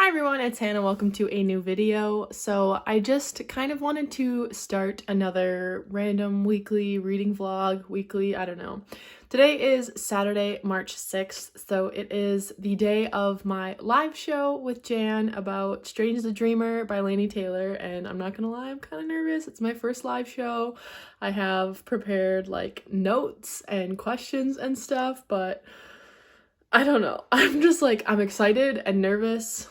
everyone, it's Hannah. Welcome to a new video. So I just kind of wanted to start another random weekly reading vlog, I don't know. Today is Saturday, March 6th, so it is the day of my live show with Jan about Strange the Dreamer by Laini Taylor, and I'm not gonna lie, I'm kind of nervous. It's my first live show. I have prepared like notes and questions and stuff, but I don't know. I'm excited and nervous,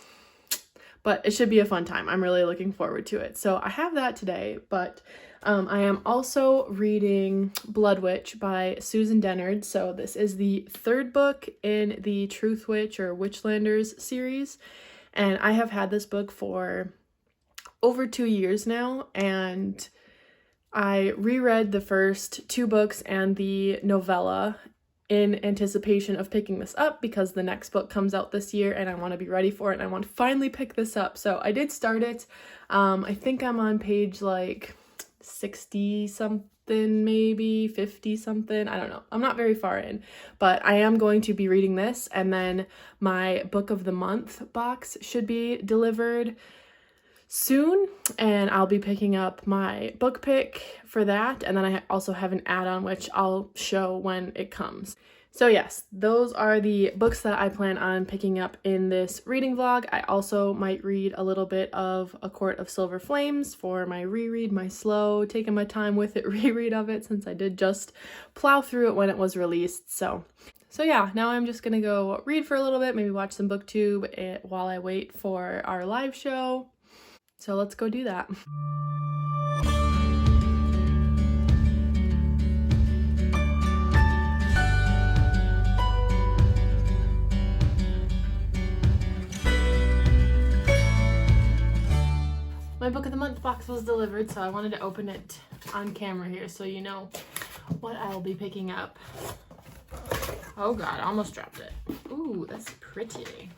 but it should be a fun time. I'm really looking forward to it. So I have that today, but I am also reading Bloodwitch by Susan Dennard. So this is the third book in the Truth Witch or Witchlanders series. And I have had this book for over 2 years now, and I reread the first two books and the novella in anticipation of picking this up because the next book comes out this year and I want to be ready for it and I want to finally pick this up. So I did start it. I think I'm on page like 60 something, maybe 50 something. I don't know. I'm not very far in, but I am going to be reading this, and then my book of the month box should be delivered soon, and I'll be picking up my book pick for that, and then I also have an add-on which I'll show when it comes. So yes, those are the books that I plan on picking up in this reading vlog. I also might read a little bit of A Court of Silver Flames for my reread, my slow, taking my time with it reread of it, since I did just plow through it when it was released. So yeah, now I'm just gonna go read for a little bit, maybe watch some booktube while I wait for our live show. So let's go do that. My book of the month box was delivered, so I wanted to open it on camera here so you know what I'll be picking up. Oh god, I almost dropped it. Ooh, that's pretty.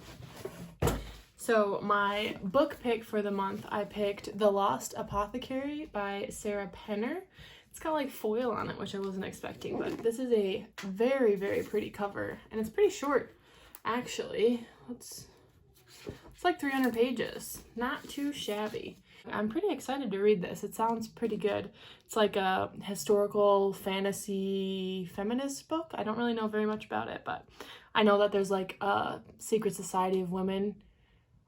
So my book pick for the month, I picked The Lost Apothecary by Sarah Penner. It's got like foil on it, which I wasn't expecting, but this is a very, very pretty cover, and it's pretty short, actually. It's like 300 pages. Not too shabby. I'm pretty excited to read this. It sounds pretty good. It's like a historical fantasy feminist book. I don't really know very much about it, but I know that there's like a secret society of women,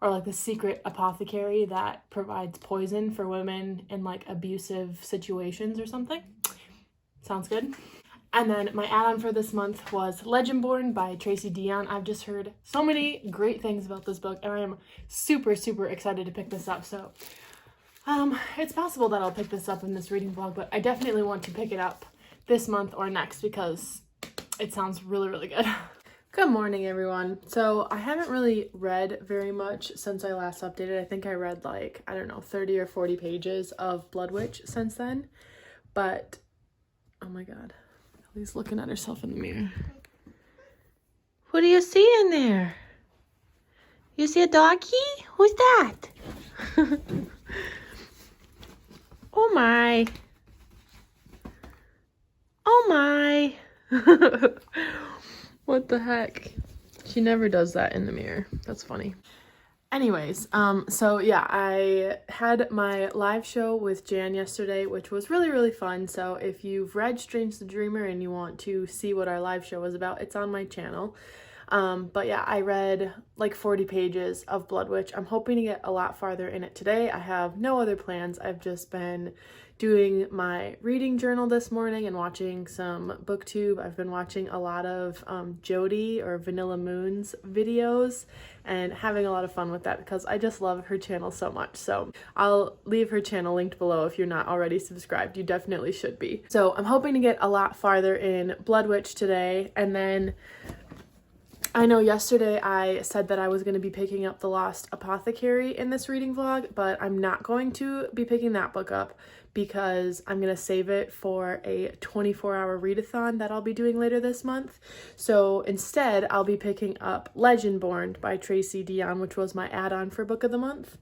or like the secret apothecary that provides poison for women in like abusive situations or something. Sounds good. And then my add-on for this month was Legendborn by Tracy Deonn. I've just heard so many great things about this book, and I am super, super excited to pick this up. So it's possible that I'll pick this up in this reading vlog, but I definitely want to pick it up this month or next because it sounds really, really good. Good morning, everyone. So I haven't really read very much since I last updated. I think I read like, I don't know, 30 or 40 pages of Bloodwitch since then. But, oh my god. Ellie's looking at herself in the mirror. What do you see in there? You see a doggy? Who's that? Oh my. Oh my. What the heck? She never does that in the mirror. That's funny. Anyways, so yeah, I had my live show with Jan yesterday, which was really, really fun. So if you've read Strange the Dreamer and you want to see what our live show was about, it's on my channel. But yeah, I read like 40 pages of Bloodwitch. I'm hoping to get a lot farther in it today. I have no other plans. I've just been doing my reading journal this morning and watching some booktube. I've been watching a lot of Jody or Vanilla Moon's videos and having a lot of fun with that because I just love her channel so much. So I'll leave her channel linked below if you're not already subscribed. You definitely should be. So I'm hoping to get a lot farther in Bloodwitch today, and then I know yesterday I said that I was going to be picking up The Lost Apothecary in this reading vlog, but I'm not going to be picking that book up because I'm going to save it for a 24-hour readathon that I'll be doing later this month. So instead, I'll be picking up Legendborn by Tracy Deonn, which was my add-on for book of the month.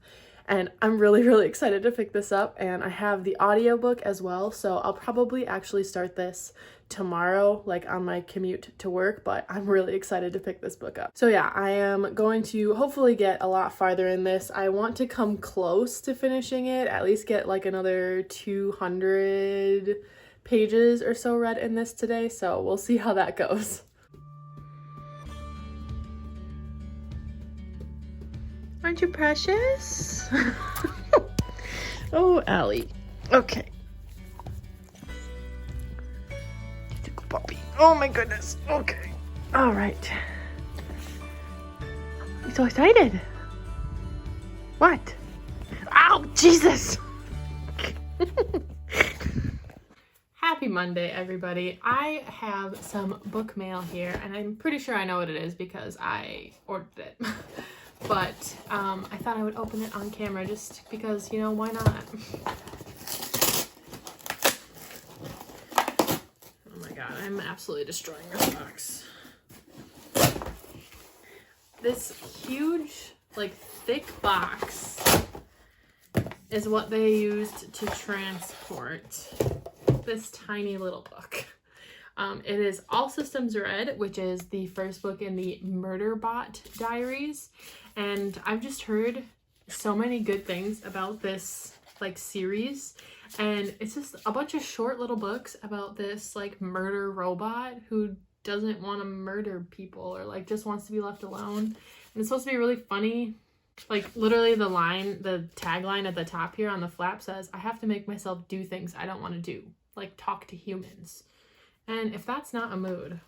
and I'm really excited to pick this up. And I have the audiobook as well, so I'll probably actually start this tomorrow, like on my commute to work, but I'm really excited to pick this book up. So yeah, I am going to hopefully get a lot farther in this. I want to come close to finishing it, at least get like another 200 pages or so read in this today, so we'll see how that goes. Aren't you precious? Oh, Allie. Okay. Puppy. Oh my goodness. Okay. All right. I'm so excited. What? Ow, Jesus. Happy Monday, everybody. I have some book mail here, and I'm pretty sure I know what it is because I ordered it. But I thought I would open it on camera just because, you know, why not? God, I'm absolutely destroying this box. This huge, like, thick box is what they used to transport this tiny little book. It is All Systems Red, which is the first book in the Murderbot Diaries, and I've just heard so many good things about this, like, series. And it's just a bunch of short little books about this, like, murder robot who doesn't want to murder people or, like, just wants to be left alone. And it's supposed to be really funny. Like, literally the tagline at the top here on the flap says, "I have to make myself do things I don't want to do, like talk to humans." And if that's not a mood.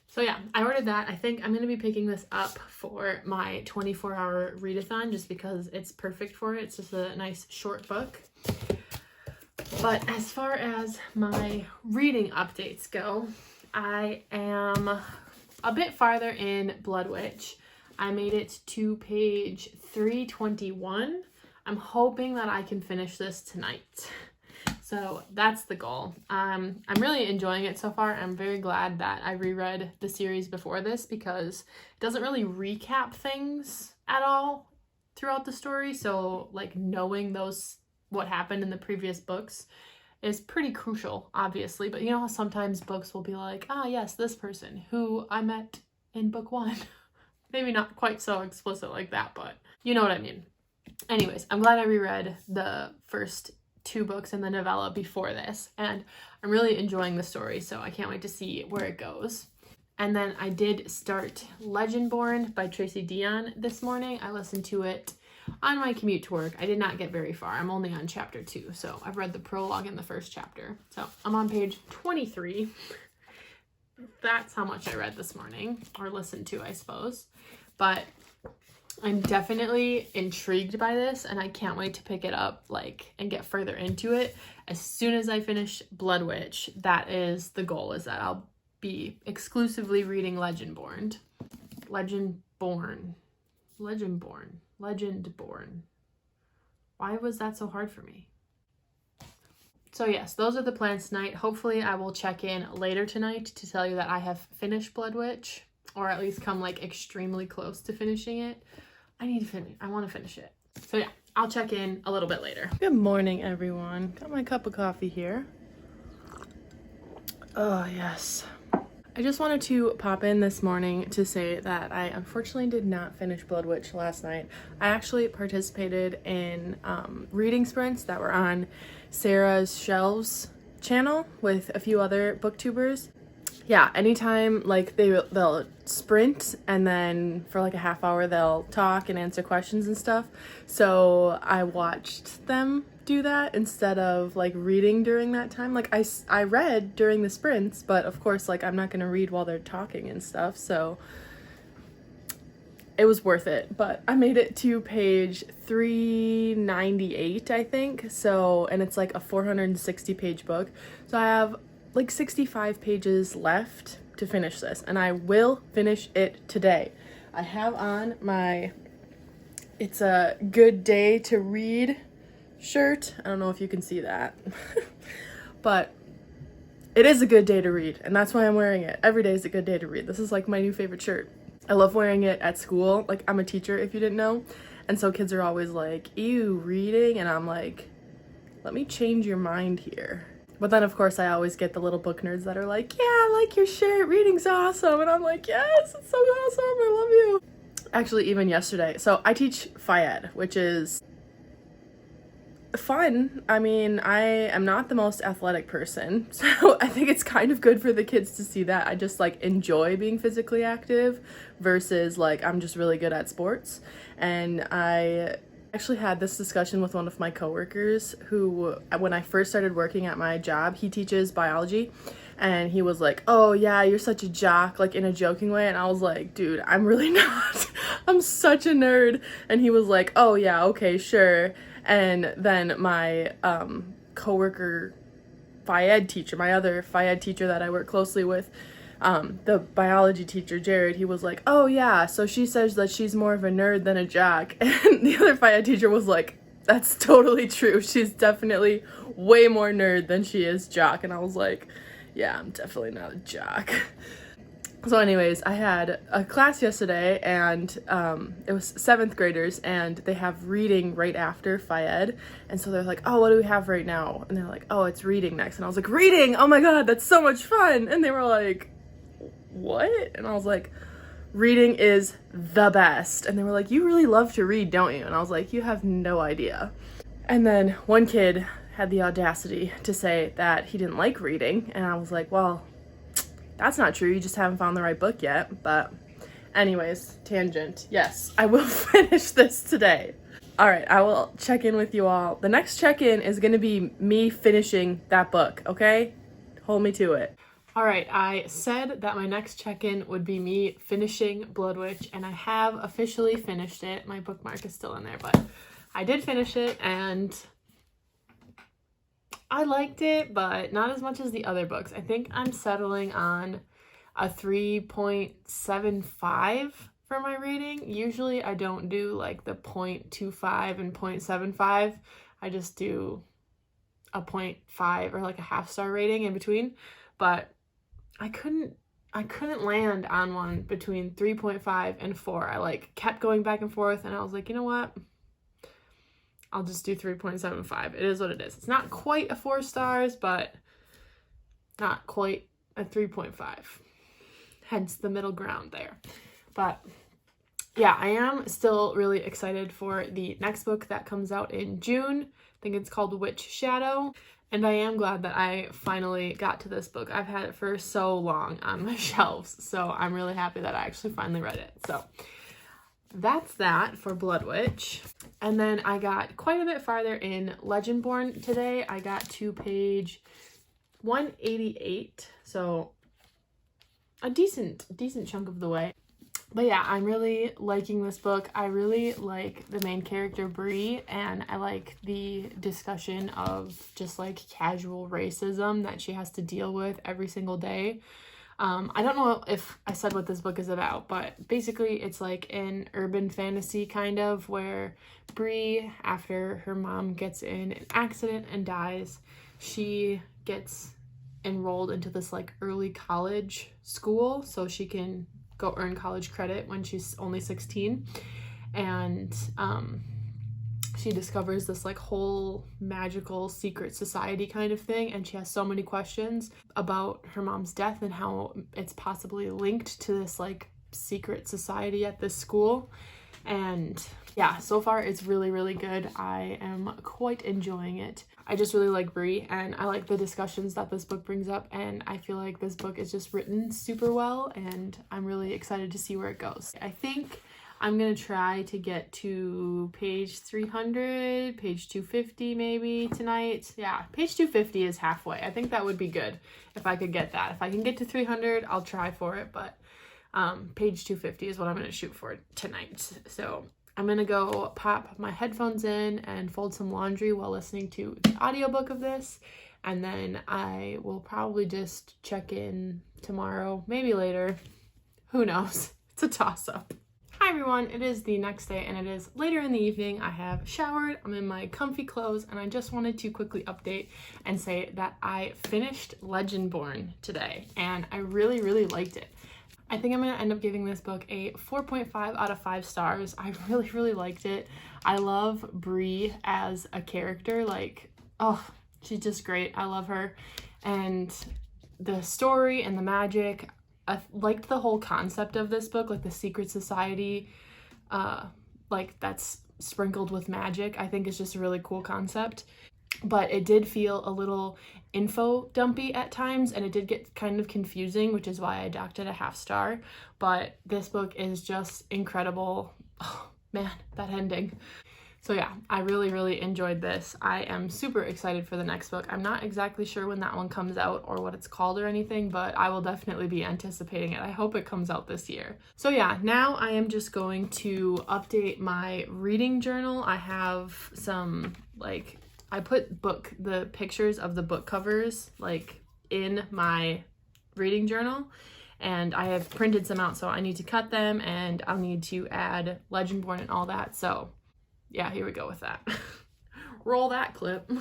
So yeah, I ordered that. I think I'm going to be picking this up for my 24-hour readathon just because it's perfect for it. It's just a nice short book. But as far as my reading updates go, I am a bit farther in Bloodwitch. I made it to page 321. I'm hoping that I can finish this tonight. So that's the goal. I'm really enjoying it so far. I'm very glad that I reread the series before this because it doesn't really recap things at all throughout the story. So, like, knowing what happened in the previous books is pretty crucial, obviously. But you know how sometimes books will be like, ah, yes, this person who I met in book 1. Maybe not quite so explicit like that, but you know what I mean. Anyways, I'm glad I reread the first 2 books in the novella before this, and I'm really enjoying the story, so I can't wait to see where it goes. And then I did start Legendborn by Tracy Deonn this morning. I listened to it on my commute to work. I did not get very far. I'm only on chapter 2, so I've read the prologue in the first chapter. So I'm on page 23. That's how much I read this morning, or listened to, I suppose. But I'm definitely intrigued by this, and I can't wait to pick it up, like, and get further into it. As soon as I finish Bloodwitch, that is the goal, is that I'll be exclusively reading Legendborn. Why was that so hard for me? So yes, those are the plans tonight. Hopefully I will check in later tonight to tell you that I have finished Bloodwitch, or at least come, like, extremely close to finishing it. I want to finish it. So yeah, I'll check in a little bit later. Good morning, everyone. Got my cup of coffee here. Oh, yes. I just wanted to pop in this morning to say that I unfortunately did not finish Bloodwitch last night. I actually participated in reading sprints that were on Sarah's Shelves channel with a few other booktubers. Yeah, anytime, like, they'll sprint, and then for like a half hour they'll talk and answer questions and stuff. So I watched them do that instead of, like, reading during that time. Like, I read during the sprints, but of course, like, I'm not gonna read while they're talking and stuff, so it was worth it. But I made it to page 398, I think. So, and it's like a 460 page book. So I have like 65 pages left to finish this, and I will finish it today. I have on my "It's a Good Day to Read" shirt. I don't know if you can see that, but it is a good day to read, and that's why I'm wearing it. Every day is a good day to read. This is like my new favorite shirt. I love wearing it at school. Like, I'm a teacher, if you didn't know, And so kids are always like, ew, reading? And I'm like, let me change your mind here. But then of course I always get the little book nerds that are like, yeah, I like your shirt, reading's awesome. And I'm like, yes, it's so awesome, I love you. Actually, even yesterday, so I teach Phy Ed, which is fun. I mean, I am not the most athletic person, so I think it's kind of good for the kids to see that I just like enjoy being physically active versus like I'm just really good at sports. And I actually had this discussion with one of my coworkers who, when I first started working at my job, he teaches biology, and he was like, oh yeah, you're such a jock, like in a joking way. And I was like, dude, I'm really not. I'm such a nerd. And he was like, oh yeah, okay, sure. And then my coworker Phy Ed teacher, my other Phy Ed teacher that I work closely with, the biology teacher, Jared, he was like, oh yeah, so she says that she's more of a nerd than a jock. And the other Phy Ed teacher was like, that's totally true. She's definitely way more nerd than she is jock. And I was like, yeah, I'm definitely not a jock. So anyways, I had a class yesterday, and it was 7th graders, and they have reading right after Phy Ed. And so they're like, oh, what do we have right now? And they're like, oh, it's reading next. And I was like, reading? Oh my God, that's so much fun. And they were like, what? And I was like, reading is the best. And they were like, you really love to read, don't you? And I was like, you have no idea. And then one kid had the audacity to say that he didn't like reading. And I was like, well, that's not true. You just haven't found the right book yet. But anyways, tangent. Yes, I will finish this today. All right, I will check in with you all. The next check-in is going to be me finishing that book, okay? Hold me to it. All right, I said that my next check-in would be me finishing Bloodwitch, and I have officially finished it. My bookmark is still in there, but I did finish it, and I liked it, but not as much as the other books. I think I'm settling on a 3.75 for my rating. Usually I don't do like the 0.25 and 0.75. I just do a 0.5 or like a half-star rating in between. But I couldn't land on one between 3.5 and 4. I like kept going back and forth, and I was like, you know what? I'll just do 3.75. It is what it is. It's not quite a 4 stars, but not quite a 3.5. Hence the middle ground there. But yeah, I am still really excited for the next book that comes out in June. I think it's called Witch Shadow. And I am glad that I finally got to this book. I've had it for so long on my shelves, so I'm really happy that I actually finally read it. So that's that for Bloodwitch. And then I got quite a bit farther in Legendborn today. I got to page 188, so a decent chunk of the way. But yeah, I'm really liking this book. I really like the main character, Bree, and I like the discussion of just like casual racism that she has to deal with every single day. I don't know if I said what this book is about, but basically it's like an urban fantasy kind of, where Bree, after her mom gets in an accident and dies, she gets enrolled into this like early college school so she can go earn college credit when she's only 16. And she discovers this like whole magical secret society kind of thing, and she has so many questions about her mom's death and how it's possibly linked to this like secret society at this school. And yeah, so far it's really, really good. I am quite enjoying it. I just really like Bree, and I like the discussions that this book brings up, and I feel like this book is just written super well, and I'm really excited to see where it goes. I think I'm gonna try to get to page 300, page 250 maybe tonight. Yeah, page 250 is halfway. I think that would be good if I could get that. If I can get to 300, I'll try for it, but page 250 is what I'm gonna shoot for tonight. So I'm gonna go pop my headphones in and fold some laundry while listening to the audiobook of this, and then I will probably just check in tomorrow, maybe later. Who knows? It's a toss-up. Hi everyone, it is the next day and it is later in the evening. I have showered, I'm in my comfy clothes, and I just wanted to quickly update and say that I finished Legendborn today, and I really, really liked it. I think I'm going to end up giving this book a 4.5 out of 5 stars. I really, really liked it. I love Bree as a character. Like, oh, she's just great. I love her. And the story and the magic, I liked the whole concept of this book, like the secret society, like that's sprinkled with magic. I think it's just a really cool concept. But it did feel a little info dumpy at times, and it did get kind of confusing, which is why I docked it a half star. But this book is just incredible. Oh man, that ending. So yeah, I really, really enjoyed this. I am super excited for the next book. I'm not exactly sure when that one comes out or what it's called or anything, but I will definitely be anticipating it. I hope it comes out this year. So yeah, now I am just going to update my reading journal. I have some, like, I put the pictures of the book covers like in my reading journal, and I have printed some out, so I need to cut them and I'll need to add Legendborn and all that. So yeah, here we go with that. Roll that clip.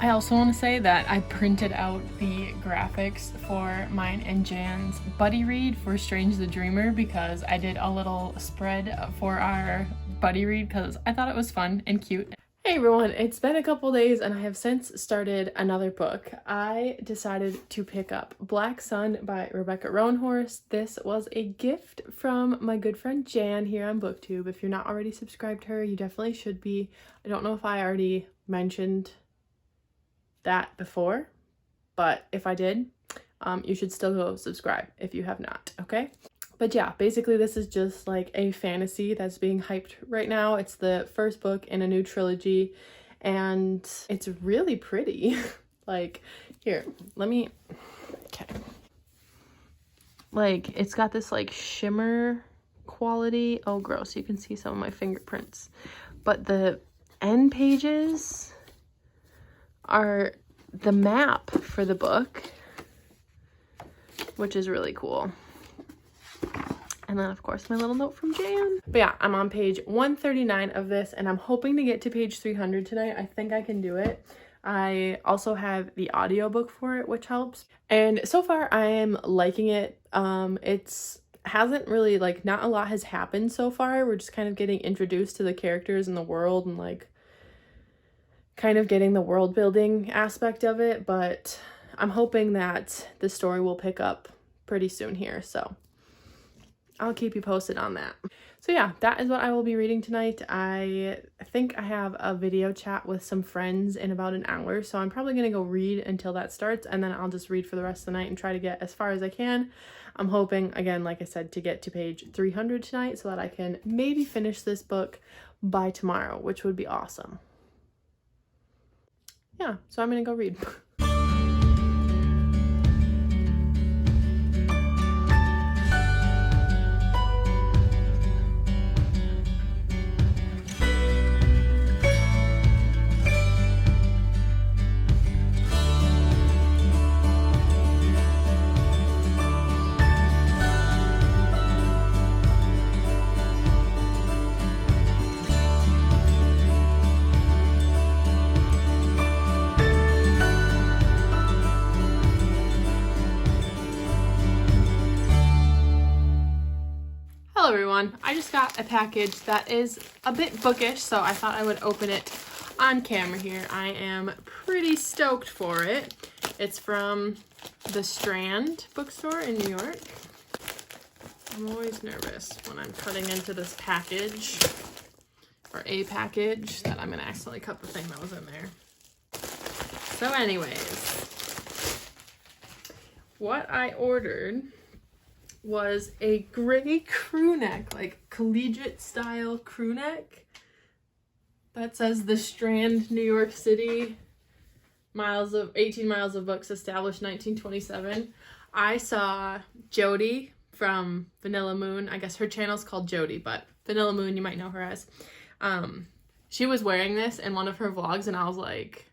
I also want to say that I printed out the graphics for mine and Jan's buddy read for Strange the Dreamer, because I did a little spread for our buddy read because I thought it was fun and cute. Hey everyone, it's been a couple days and I have since started another book. I decided to pick up Black Sun by Rebecca Roanhorse. This was a gift from my good friend Jan here on BookTube. If you're not already subscribed to her, you definitely should be. I don't know if I already mentioned that before, but if I did, you should still go subscribe if you have not, okay? But yeah, basically this is just like a fantasy that's being hyped right now. It's the first book in a new trilogy and it's really pretty. Like, here, let me, okay. Like, it's got this like shimmer quality. Oh, gross, you can see some of my fingerprints. But the end pages are the map for the book, which is really cool. And then of course my little note from Jan. But yeah, I'm on page 139 of this and I'm hoping to get to page 300 tonight. I think I can do it. I also have the audiobook for it, which helps. And so far I am liking it. Hasn't really, like, not a lot has happened so far. We're just kind of getting introduced to the characters and the world and like kind of getting the world building aspect of it, but I'm hoping that the story will pick up pretty soon here, so I'll keep you posted on that. So yeah, that is what I will be reading tonight. I think I have a video chat with some friends in about an hour, so I'm probably gonna go read until that starts, and then I'll just read for the rest of the night and try to get as far as I can. I'm hoping, again, like I said, to get to page 300 tonight so that I can maybe finish this book by tomorrow, which would be awesome. Yeah, so I'm gonna go read. Hello everyone, I just got a package that is a bit bookish, so I thought I would open it on camera here, I am pretty stoked for it. It's from the Strand bookstore in New York. I'm always nervous when I'm cutting into this package, or a package, that I'm gonna accidentally cut the thing that was in there. So anyways, what I ordered was a gray crew neck, like collegiate style crew neck that says the Strand, New York City, 18 miles of books, established 1927. I saw Jody from Vanilla Moon. I guess her channel's called Jody, but Vanilla Moon, you might know her as. She was wearing this in one of her vlogs, and I was like,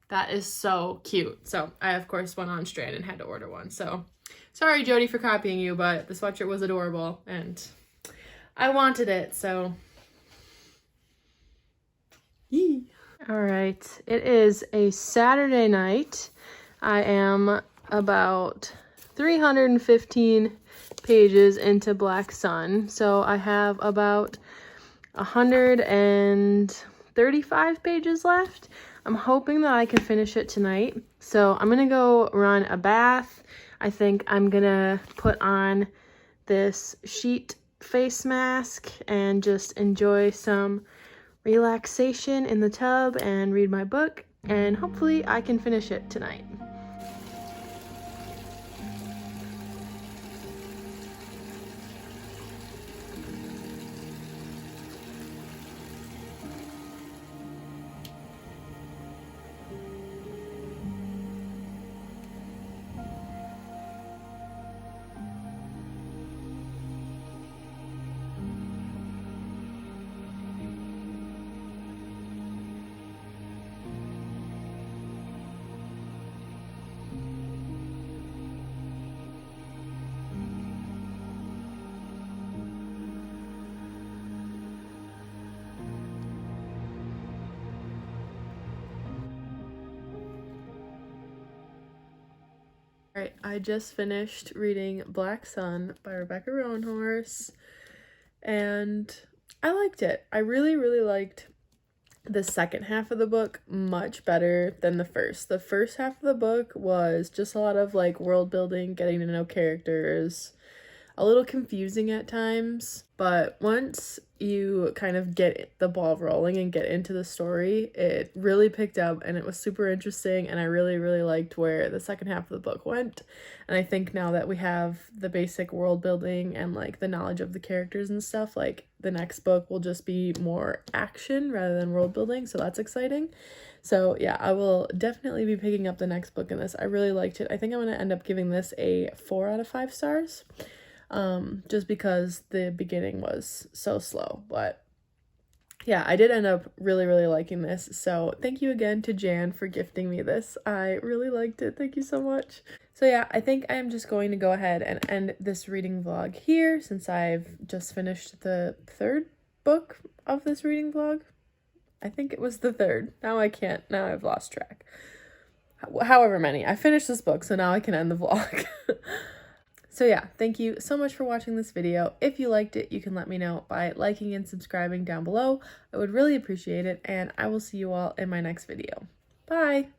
that is so cute. So I, of course, went on Strand and had to order one. So sorry, Jody, for copying you, but the sweatshirt was adorable, and I wanted it, so yee. All right, it is a Saturday night. I am about 315 pages into Black Sun, so I have about 135 pages left. I'm hoping that I can finish it tonight, so I'm gonna go run a bath. I think I'm gonna put on this sheet face mask and just enjoy some relaxation in the tub and read my book, and hopefully I can finish it tonight. Alright, I just finished reading Black Sun by Rebecca Roanhorse, and I liked it. I really, really liked the second half of the book much better than the first. The first half of the book was just a lot of like world building, getting to know characters, a little confusing at times, but once you kind of get the ball rolling and get into the story, it really picked up and it was super interesting, and I really, really liked where the second half of the book went. And I think now that we have the basic world building and like the knowledge of the characters and stuff, like the next book will just be more action rather than world building, so that's exciting. So yeah, I will definitely be picking up the next book in this. I really liked it. I think I'm going to end up giving this a 4 out of 5 stars. Just because the beginning was so slow, but yeah, I did end up really, really liking this. So thank you again to Jan for gifting me this. I really liked it. Thank you so much. So yeah, I think I am just going to go ahead and end this reading vlog here, since I've just finished the 3rd book of this reading vlog. I think it was the 3rd. Now I've lost track. However many. I finished this book, so now I can end the vlog. So yeah, thank you so much for watching this video. If you liked it, you can let me know by liking and subscribing down below. I would really appreciate it, and I will see you all in my next video. Bye!